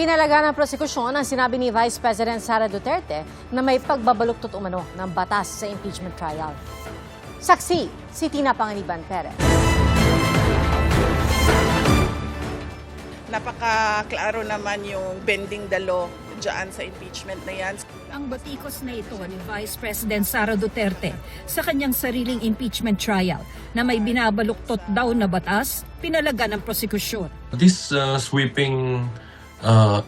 Pinalaga ng prosekusyon ang sinabi ni Vice President Sara Duterte na may pagbabaluktot umano ng batas sa impeachment trial. Saksi, si Tina Panganiban Perez. Napaka-klaro naman yung bending the law dyan sa impeachment na yan. Ang batikos na ito ni Vice President Sara Duterte sa kanyang sariling impeachment trial na may binabaluktot daw na batas, pinalaga ng prosekusyon. This sweeping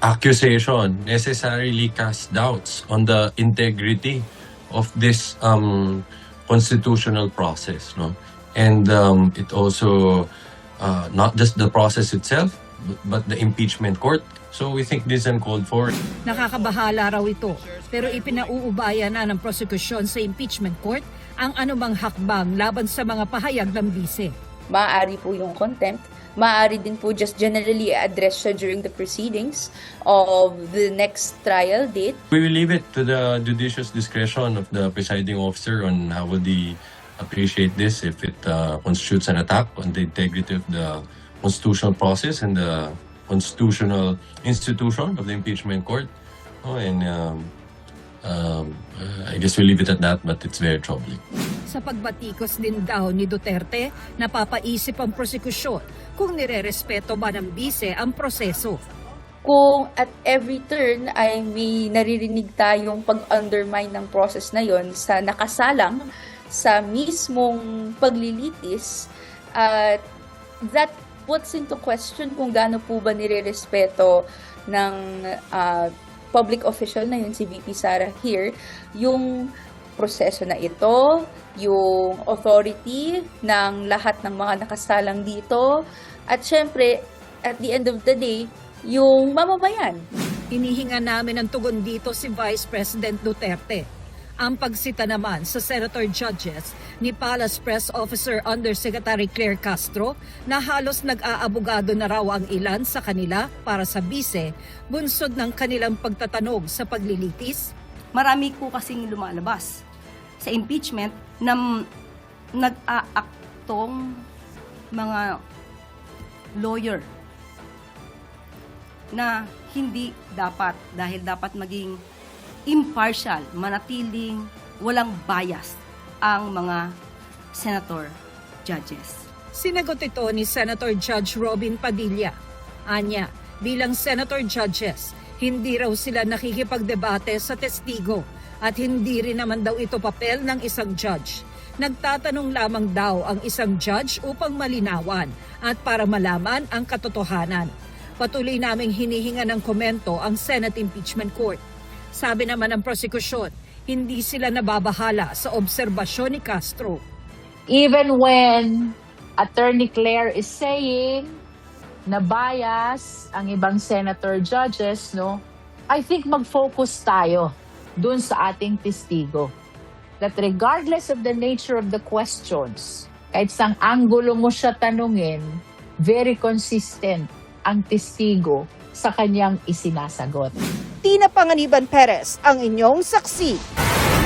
accusation necessarily casts doubts on the integrity of this constitutional process, no? And it also not just the process itself, but the impeachment court. So we think this is uncalled for. Nakakabahala raw ito, pero ipinauubaya na ng prosekusyon sa impeachment court ang anumang hakbang laban sa mga pahayag ng bise. Maaari po yung contempt, maaari din po just generally address siya during the proceedings of the next trial date. We will leave it to the judicious discretion of the presiding officer on how would he appreciate this if it constitutes an attack on the integrity of the constitutional process and the constitutional institution of the impeachment court. I guess we'll leave it at that, but it's very troubling. Sa pagbatikos din daw ni Duterte, napapaisip ang prosekusyon kung nirerespeto ba ng bise ang proseso. Kung at every turn ay may naririnig tayong pag-undermine ng process na yon sa nakasalang sa mismong paglilitis, that puts into question kung gaano po ba nirerespeto ng public official na yun, si VP Sara here, yung proseso na ito, yung authority ng lahat ng mga nakasalang dito, at syempre, at the end of the day, yung mamamayan. Inihinga namin ang tugon dito si Vice President Duterte. Ang pagsita naman sa Senator Judges ni Palace Press Officer Undersecretary Claire Castro na halos nag-aabogado na raw ang ilan sa kanila para sa bise, bunsod ng kanilang pagtatanog sa paglilitis. Marami po kasing lumalabas sa impeachment na nag-aaktong mga lawyer na hindi dapat, dahil dapat maging impartial, manatiling walang bias ang mga senator judges. Sinagot ito ni Senator Judge Robin Padilla. Anya, bilang senator judges, hindi raw sila nakikipagdebate sa testigo at hindi rin naman daw ito papel ng isang judge. Nagtatanong lamang daw ang isang judge upang malinawan at para malaman ang katotohanan. Patuloy naming hinihinga ng komento ang Senate Impeachment Court. Sabi naman ng prosekusyon, hindi sila nababahala sa obserbasyon ni Castro. Even when Attorney Claire is saying na bias ang ibang senator judges, no, I think mag-focus tayo dun sa ating testigo. That regardless of the nature of the questions, kahit sang anggulo mo siya tanungin, very consistent ang testigo sa kanyang isinasagot. Tina Panganiban Perez, ang inyong saksi.